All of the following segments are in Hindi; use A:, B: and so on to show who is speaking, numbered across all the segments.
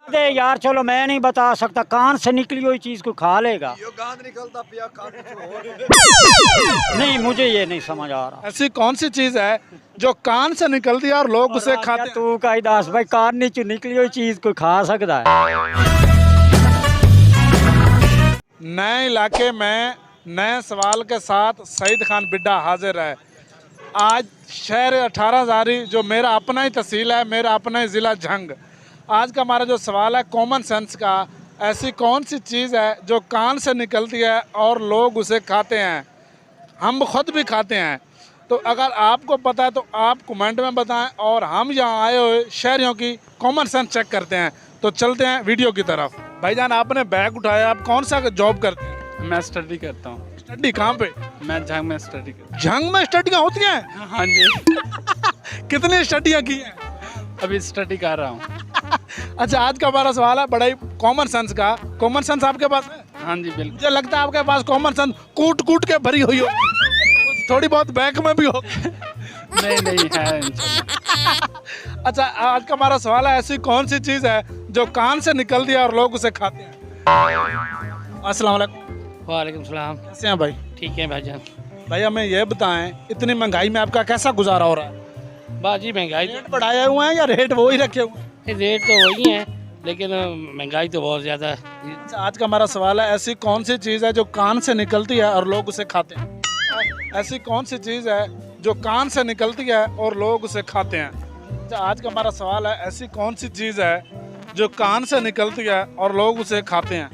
A: दे यार, चलो मैं नहीं बता सकता, कान से निकली हुई चीज को खा लेगा।
B: निकलता पिया
A: नहीं, मुझे ये नहीं समझ आ रहा।
C: ऐसी कौन सी चीज है जो कान से निकलती है और लोग उसे खाते हैं?
A: तू का दास भाई, कान नीचे निकली हुई चीज को खा सकता है?
C: नए इलाके में नए सवाल के साथ सईद खान बिड्डा हाजिर है। आज शहर 18 जो मेरा अपना ही तहसील है, मेरा अपना ही ज़िला झंग। आज का हमारा जो सवाल है कॉमन सेंस का, ऐसी कौन सी चीज़ है जो कान से निकलती है और लोग उसे खाते हैं, हम खुद भी खाते हैं? तो अगर आपको पता है तो आप कमेंट में बताएं, और हम यहाँ आए हुए शहरियों की कॉमन सेंस चेक करते हैं। तो चलते हैं वीडियो की तरफ। भाईजान, आपने बैग उठाया, आप कौन सा जॉब करते हैं?
D: मैं स्टडी करता हूँ।
C: स्टडी कहाँ पे?
D: मैं झंग में स्टडी करता
C: झंग में स्टडियाँ होती हैं?
D: हूँ। हाँ जी।
C: कितनी स्टडियाँ की हैं?
D: अभी स्टडी कर रहा हूँ।
C: अच्छा, आज का हमारा सवाल है बड़ा ही कॉमन सेंस का। कॉमन सेंस आपके पास है?
D: हाँ जी बिल्कुल।
C: मुझे लगता है आपके पास कॉमन सेंस कूट कूट के भरी हुई हो, थोड़ी बहुत बैक में भी हो।
D: नहीं है इंशाल्लाह।
C: अच्छा, आज का हमारा सवाल है ऐसी कौन सी चीज़ है जो कान से निकलती है और लोग उसे खाते हैं? अस्सलाम वालेकुम।
D: वालेकुम सलाम।
C: कैसे हैं भाई?
D: ठीक है भाईजान।
C: भाई हमें ये बताएं, इतनी महंगाई में आपका कैसा गुजारा हो रहा है?
D: बाजी महंगाई
C: रेट बढ़ाए हुए हैं या रेट वो ही रखे हुए हैं?
D: रेट तो वही है, लेकिन महंगाई तो बहुत ज़्यादा है।
C: अच्छा, आज का हमारा सवाल है ऐसी कौन सी चीज़ है जो कान से निकलती है और लोग उसे खाते हैं? ऐसी कौन सी चीज़ है जो कान से निकलती है और लोग उसे खाते हैं? अच्छा, आज का हमारा सवाल है ऐसी कौन सी चीज़ है जो कान से निकलती है और लोग उसे खाते हैं?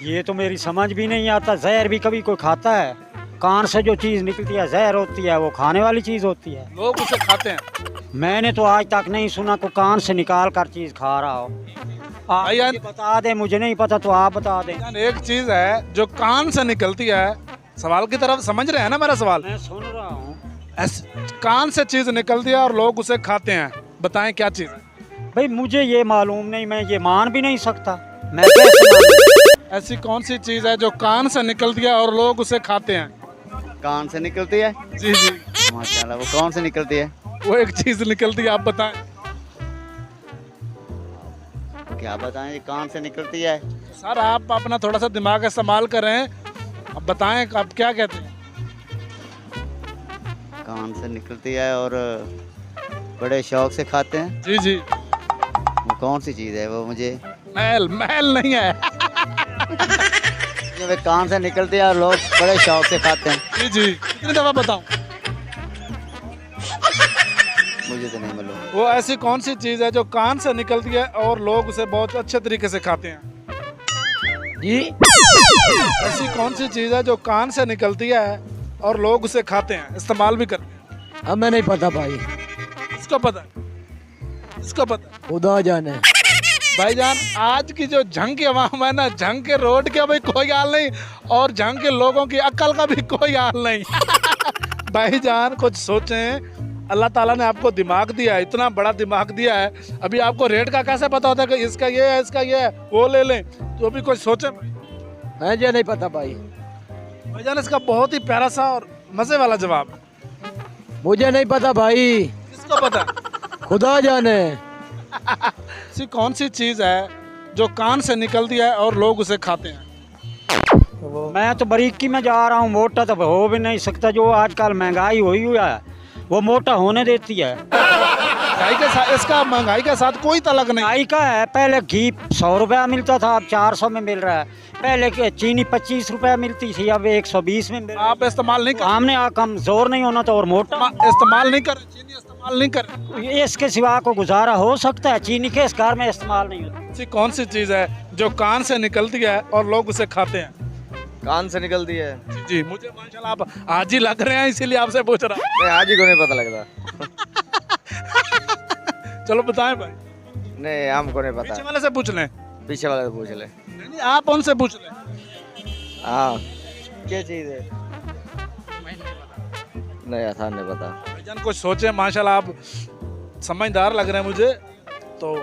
A: ये तो मेरी समझ भी नहीं आता। जहर भी कभी कोई खाता है? कान से जो चीज निकलती है जहर होती है, वो खाने वाली चीज होती है।
C: लोग उसे खाते हैं।
A: मैंने तो आज तक नहीं सुना को कान से निकाल कर चीज खा रहा हो। आप
C: भैया-
A: मुझे बता दे, मुझे नहीं पता तो आप बता दें।
C: एक चीज़ है जो कान से निकलती है, सवाल की तरफ समझ रहे हैं ना मेरा सवाल?
A: मैं सुन रहा हूँ।
C: कान से चीज़ निकलती है और लोग उसे खाते हैं, बताएं क्या चीज़ है?
A: भाई मुझे ये मालूम नहीं, मैं ये मान भी नहीं सकता। मैं कैसे मानूं?
C: ऐसी कौन सी चीज़ है जो कान से निकलती है और लोग उसे खाते हैं?
B: कान से निकलती है?
C: जी जी,
B: माशाल्लाह, वो कौन से निकलती है?
C: वो एक चीज़ निकलती है, आप बताएं।
B: क्या बताएं, ये कान से निकलती है?
C: सर, आप अपना थोड़ा सा दिमाग इस्तेमाल करें, अब बताएं आप क्या कहते हैं?
B: कान से निकलती है और बड़े शौक से खाते हैं।
C: जी जी,
B: वो कौन सी चीज़ है वो? मुझे
C: महल महल नहीं है।
B: जब ये कान से निकलती है और लोग बड़े शौक से खाते हैं।
C: जी जी, कितनी दफ़ा बताऊं?
B: मुझे तो नहीं मालूम।
C: वो ऐसी कौन सी चीज़ है जो कान से निकलती है और लोग उसे बहुत अच्छे तरीके से खाते हैं?
A: जी,
C: ऐसी कौन सी चीज़ है जो कान से निकलती है और लोग उसे खाते हैं, इस्तेमाल भी करते हैं?
E: हमें नहीं पता भाई,
C: इसको पता है? इसको पता है?
E: खुदा जाने।
C: भाईजान, आज की जो झंग की आवाम है ना, झंग के रोड के भाई कोई हाल नहीं, और झंग के लोगों की अक्ल का भी कोई हाल नहीं। भाईजान, कुछ सोचें, अल्लाह ताला ने आपको दिमाग दिया है, इतना बड़ा दिमाग दिया है। अभी आपको रेट का कैसे पता होता है कि इसका ये है, इसका ये है, वो ले लें? तो अभी कुछ सोचें।
E: मुझे नहीं पता भाई,
C: भाईजान, इसका बहुत ही प्यारा सा और मज़े वाला जवाब है।
E: मुझे नहीं पता भाई,
C: किसको पता है?
E: खुदा जाने।
C: ऐसी कौन सी चीज़ है जो कान से निकलती है और लोग उसे खाते हैं?
A: मैं तो बारीकी में जा रहा हूँ। मोटा तो हो भी नहीं सकता। जो आजकल महंगाई हुई हुई है वो मोटा होने देती है।
C: महंगाई के साथ, इसका महंगाई के साथ कोई तलक नहीं।
A: महंगाई का है, पहले घी 100 रुपया मिलता था, अब 400 में मिल रहा है। पहले के चीनी 25 रुपया मिलती थी, अब 120 में मिल रहा है।
C: आप इस्तेमाल नहीं कर,
A: हमने कमजोर नहीं होना तो और मोटा।
C: इस्तेमाल नहीं कर, चीनी इस्तेमाल नहीं कर।
A: इसके सिवा को गुजारा हो सकता है? चीनी के इस घर में इस्तेमाल नहीं होता।
C: ऐसी कौन सी चीज़ है जो कान से निकलती है और लोग उसे खाते हैं?
B: कान से निकलती है?
C: जी जी, मुझे माशाल्लाह आप आज ही लग रहे हैं, इसीलिए आपसे पूछ रहा हूं।
B: नहीं, आज ही को नहीं पता लगता।
C: चलो बताएं भाई।
B: नहीं, हमको नहीं
C: पीछे
B: पता।
C: वाले से पूछ लें।
B: पीछे वाले से पूछ ले।
C: नहीं, आप उनसे पूछ लें।
B: हाँ, क्या चीज़ है? नहीं, आसान नहीं पता।
C: भाईजान, कुछ सोचे, माशाल्लाह आप समझदार लग रहे हैं मुझे, तो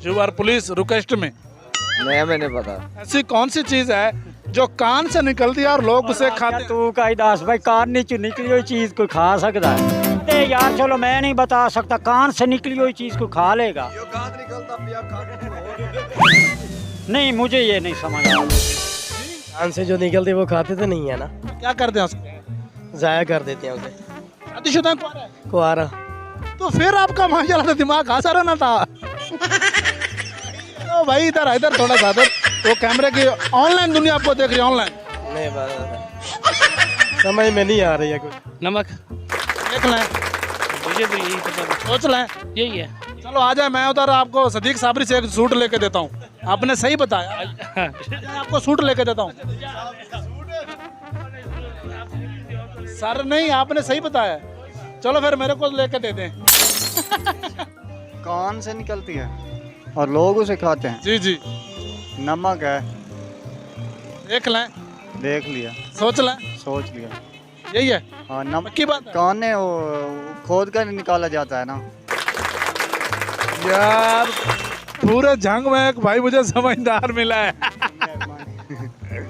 C: यू आर पुलिस रिक्वेस्ट में।
B: नहीं, हमें नहीं पता।
C: ऐसी कौन सी चीज़ है जो कान से निकलती है और लोग उसे खाते हैं?
A: तू का दास भाई, कान नीचे निकली हुई चीज को खा सकता है? खाते यार, चलो मैं नहीं बता सकता, कान से निकली हुई चीज को खा लेगा। नहीं, मुझे ये नहीं समझ आया।
F: कान से जो निकलती वो खाते तो नहीं है ना,
C: क्या करते हैं उसको?
F: जाया कर देते हैं उसे।
C: शादीशुदा कुंवारा है?
F: कुआरा।
C: तो फिर आपका माशाल्लाह दिमाग खासा रहना था। तो भाई इधर इधर थोड़ा सा इधर, वो कैमरे की ऑनलाइन दुनिया आपको देख रही है, ऑनलाइन
F: नहीं पता, समझ में नहीं आ रही है कुछ।
D: नमक।
C: देख लें,
D: मुझे भी यही पता,
C: सोच लें।
D: यही है।
C: चलो आ जाए, मैं उधर आपको सदीक साबरी से एक सूट लेके देता हूँ। आपने सही बताया, आपको सूट लेके देता हूँ। सर नहीं, आपने सही बताया। चलो फिर मेरे को लेके दे दें।
B: कान से निकलती है और लोग उसे खाते हैं।
C: जी जी,
B: नमक है।
C: देख लें,
B: देख लिया,
C: सोच लें,
B: सोच लिया।
C: यही है
B: हाँ, नमक
C: की बात है।
B: कान ने वो खोद कर निकाला जाता है ना।
C: यार पूरे जंग में एक भाई मुझे समझदार मिला है।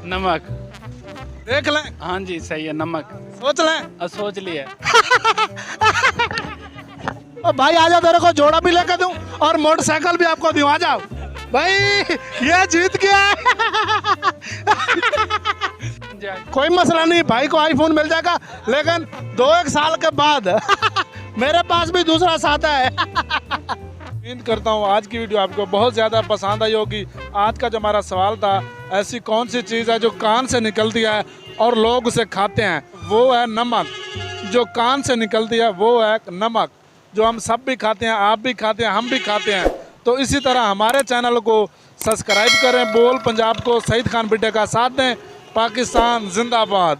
D: नमक।
C: देख लें,
D: हाँ जी सही है, नमक।
C: सोच लें।
D: सोच लिया।
C: और भाई आ जाओ, तेरे को जोड़ा भी लेकर दूं और मोटरसाइकिल भी आपको दूं। आ जाओ भाई, ये जीत गया। कोई मसला नहीं, भाई को आईफोन मिल जाएगा, लेकिन 2-1 साल के बाद मेरे पास भी दूसरा साथ है। उम्मीद करता हूँ आज की वीडियो आपको बहुत ज़्यादा पसंद आई होगी। आज का जो हमारा सवाल था, ऐसी कौन सी चीज़ है जो कान से निकलती है और लोग उसे खाते हैं? वो है नमक। जो कान से निकलती है वो है नमक, जो हम सब भी खाते हैं, आप भी खाते हैं, हम भी खाते हैं। तो इसी तरह हमारे चैनल को सब्सक्राइब करें, बोल पंजाब को सईद खान बिड्डे का साथ दें। पाकिस्तान जिंदाबाद।